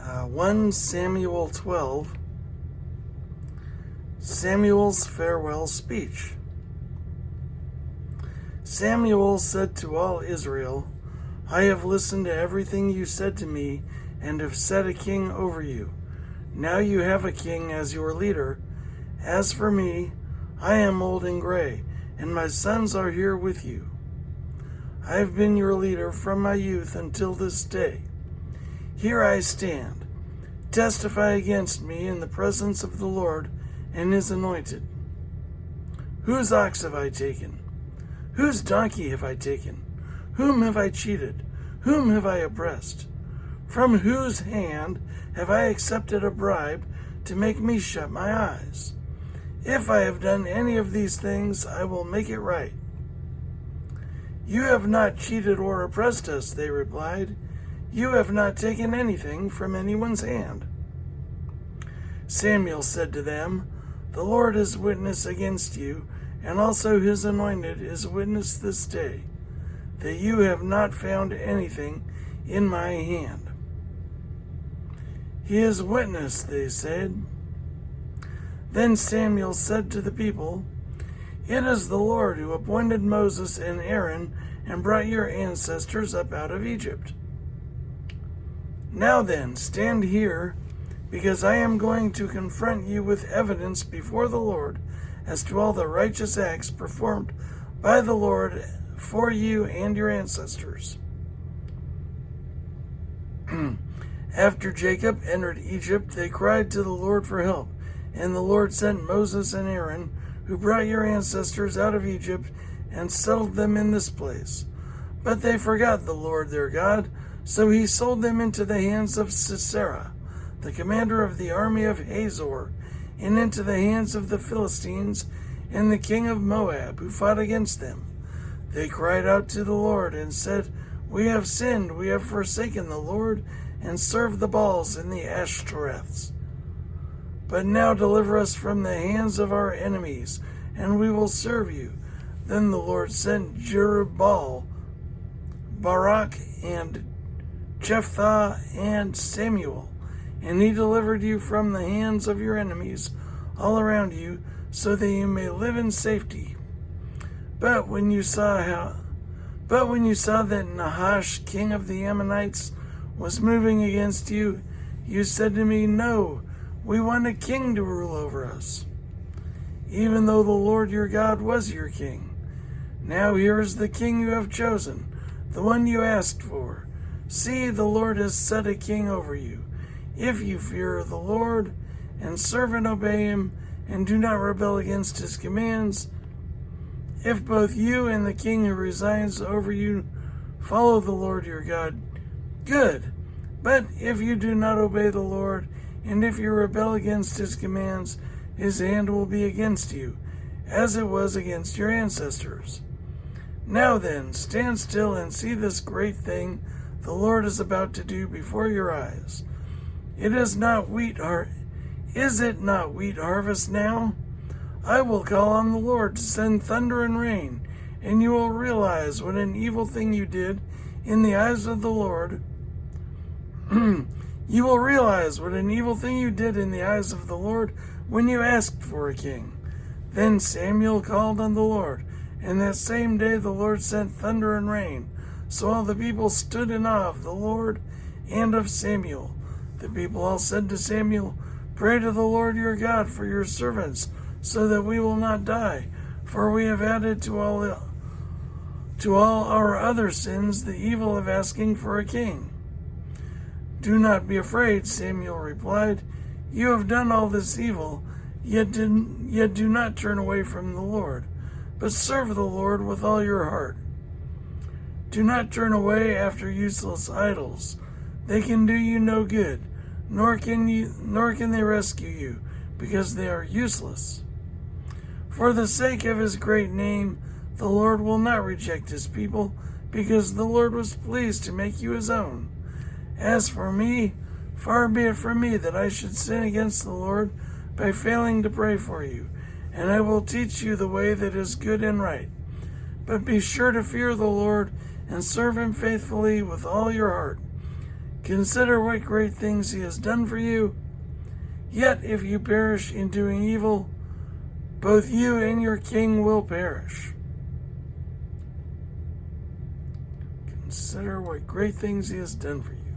1 Samuel 12, Samuel's farewell speech. Samuel said to all Israel, I have listened to everything you said to me and have set a king over you. Now you have a king as your leader. As for me, I am old and gray, and my sons are here with you. I have been your leader from my youth until this day. Here I stand. Testify against me in the presence of the Lord and his anointed. Whose ox have I taken? Whose donkey have I taken? Whom have I cheated? Whom have I oppressed? From whose hand have I accepted a bribe to make me shut my eyes? If I have done any of these things, I will make it right. You have not cheated or oppressed us, they replied. You have not taken anything from anyone's hand. Samuel said to them, The Lord is witness against you, and also his anointed is witness this day, that you have not found anything in my hand. He is witness, they said. Then Samuel said to the people, It is the Lord who appointed Moses and Aaron and brought your ancestors up out of Egypt. Now then, stand here, because I am going to confront you with evidence before the Lord as to all the righteous acts performed by the Lord for you and your ancestors. After Jacob entered Egypt, they cried to the Lord for help, and the Lord sent Moses and Aaron, who brought your ancestors out of Egypt and settled them in this place. But they forgot the Lord their God, so he sold them into the hands of Sisera, the commander of the army of Hazor, and into the hands of the Philistines and the king of Moab, who fought against them. They cried out to the Lord and said, We have sinned, we have forsaken the Lord, and served the Baals and the Ashtoreths. But now deliver us from the hands of our enemies, and we will serve you. Then the Lord sent Jerubbaal, Barak, and Jephthah, and Samuel, and he delivered you from the hands of your enemies all around you, so that you may live in safety. But when you saw that Nahash, king of the Ammonites, was moving against you, you said to me, No, we want a king to rule over us, even though the Lord your God was your king. Now here is the king you have chosen, the one you asked for. See, the Lord has set a king over you. If you fear the Lord and serve and obey him and do not rebel against his commands, if both you and the king who resides over you follow the Lord your God, good. But if you do not obey the Lord, and if you rebel against his commands, his hand will be against you, as it was against your ancestors. Now then, stand still and see this great thing the Lord is about to do before your eyes. Is it not wheat harvest now? I will call on the Lord to send thunder and rain, and you will realize what an evil thing you did in the eyes of the Lord. You will realize what an evil thing you did in the eyes of the Lord when you asked for a king. Then Samuel called on the Lord, and that same day the Lord sent thunder and rain. So all the people stood in awe of the Lord and of Samuel. The people all said to Samuel, Pray to the Lord your God for your servants, so that we will not die, for we have added to all our other sins the evil of asking for a king. Do not be afraid, Samuel replied. You have done all this evil, yet do not turn away from the Lord, but serve the Lord with all your heart. Do not turn away after useless idols. They can do you no good, nor can they rescue you, because they are useless. For the sake of his great name, the Lord will not reject his people, because the Lord was pleased to make you his own. As for me, far be it from me that I should sin against the Lord by failing to pray for you, and I will teach you the way that is good and right. But be sure to fear the Lord and serve him faithfully with all your heart. Consider what great things he has done for you. Yet if you perish in doing evil, both you and your king will perish. Consider what great things he has done for you.